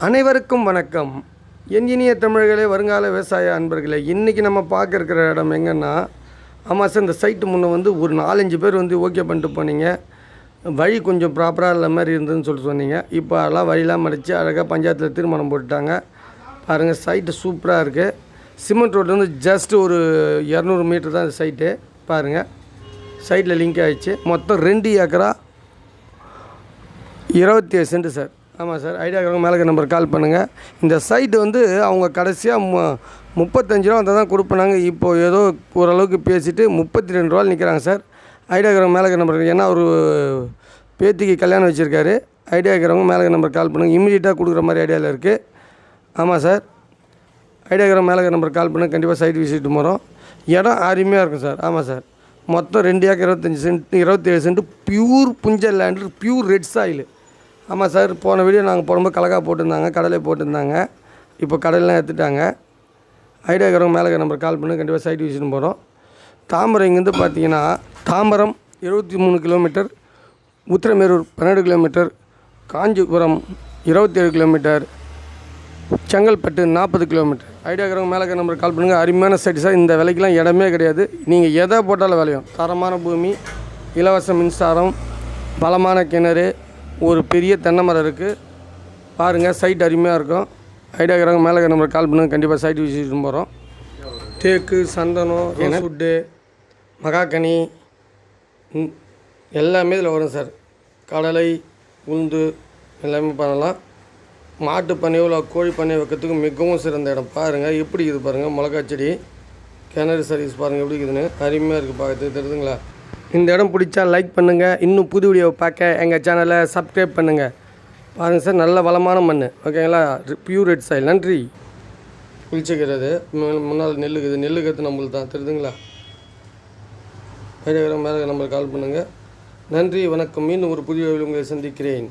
அனைவருக்கும் வணக்கம். என் இனிய தமிழர்களே, வருங்கால விவசாய அன்பர்களே, இன்றைக்கி நம்ம பார்க்க இருக்கிற இடம் எங்கன்னா, ஆமாம் சார், இந்த சைட்டு முன்னே வந்து ஒரு 4-5 பேர் வந்து ஓகே பண்ணிட்டு போனீங்க. வழி கொஞ்சம் ப்ராப்பராக இல்லை மாதிரி இருந்ததுன்னு சொல்லிட்டு சொன்னீங்க. இப்போ எல்லாம் வழியெலாம் மடித்து அழகாக பஞ்சாயத்தில் தீர்மானம் போட்டுட்டாங்க. பாருங்கள், சைட்டு சூப்பராக இருக்குது. சிமெண்ட் ரோடு வந்து ஜஸ்ட் ஒரு 200 மீட்டர் தான் இந்த சைட்டு. பாருங்கள், சைட்டில் லிங்க் ஆகிடுச்சு. மொத்தம் 2 ஏக்கரா 27 சென்ட் சார். ஆமாம் சார், ஐடியா இருக்கிறவங்க மேலே நம்பர் கால் பண்ணுங்கள். இந்த சைட்டு வந்து அவங்க கடைசியாக 35 ரூபா வந்தால் தான் கொடுப்பனாங்க. இப்போது ஏதோ ஓரளவுக்கு பேசிவிட்டு 32 ரூபா நிற்கிறாங்க சார். ஐடியா இருக்கிறவங்க மேலே நம்பர், ஏன்னா ஒரு பேத்திக்கு கல்யாணம் வச்சுருக்காரு. ஐடியா இருக்கிறவங்க மேலே நம்பர் கால் பண்ணுங்கள். இமீடியட்டாக கொடுக்குற மாதிரி ஐடியாவில் இருக்குது. ஆமாம் சார், ஐடியா இருக்கிறவங்க மேலே நம்பர் கால் பண்ணுங்கள். கண்டிப்பாக சைட் விசிட் போகிறோம். இடம் அருமையாக இருக்கும் சார். ஆமாம் சார், மொத்தம் 2 ஏக்கர் 25 சென்ட் 27 சென்ட் பியூர் புஞ்சல் லேண்டு, பியூர் ரெட் சாயில். ஆமாம் சார், போன வீடியோ நாங்கள் போடும்போது கலக்கா போட்டிருந்தாங்க, கடலை போட்டிருந்தாங்க. இப்போ கடலெலாம் எடுத்துட்டாங்க. ஐடியா இருக்கிறவங்க மேலே நம்பர் கால் பண்ணி கண்டிப்பாக சைட் விசிட்டு போகிறோம். தாம்பரம் இங்கேருந்து பார்த்தீங்கன்னா, Tambaram 23 kilometre, Uthiramerur 12 kilometre, Kanchipuram 27 kilometre, Chengalpattu 40 kilometre. Idea இருக்கிறவங்க மேலே நம்பர் கால் பண்ணுங்கள். அருமையான சைட்டு சார். இந்த விலைக்கெலாம் இடமே கிடையாது. நீங்கள் எதை போட்டாலும் விளையும். தரமான பூமி, இலவச மின்சாரம், பலமான கிணறு, ஒரு பெரிய தென்னை மரம் இருக்குது. பாருங்கள், சைட் அருமையாக இருக்கும். ஐடியா இருக்கிறவங்க மேலே நம்பர் கால் பண்ணுங்கள். கண்டிப்பாக சைட் விசிட்டு போகிறோம். தேக்கு, சந்தனம், ரோஸ்வுட்டு, மகாக்கனி எல்லாமே இதில் வரும் சார். கடலை, உளுந்து எல்லாமே பண்ணலாம். மாட்டு பண்ணையோ இல்லை கோழி பண்ணை வைக்கிறதுக்கு மிகவும் சிறந்த இடம். பாருங்கள் எப்படி இருக்குது பாருங்கள். மிளகா செடி, கிணறு சர்வீஸ் பாருங்கள் எப்படி இருக்குதுன்னு. அருமையாக இருக்குது பார்க்குறது, தெரியுதுங்களா? இந்த இடம் பிடிச்சா லைக் பண்ணுங்கள். இன்னும் புது வீடியோவை பார்க்க எங்கள் சேனலை சப்ஸ்கிரைப் பண்ணுங்கள். பாருங்கள் சார், நல்ல வளமான மண். ஓகேங்களா? Pure red soil. நன்றி. குளிச்சுக்கிறது முன்னால் நெல்லுக்குது. நெல்லுக்கிறது நம்மளுக்கு தான், தெரியுதுங்களா? மேலே நம்பருக்கு கால் பண்ணுங்கள். நன்றி, வணக்கம். மீண்டும் ஒரு புதிய உங்களை சந்திக்கிறேன்.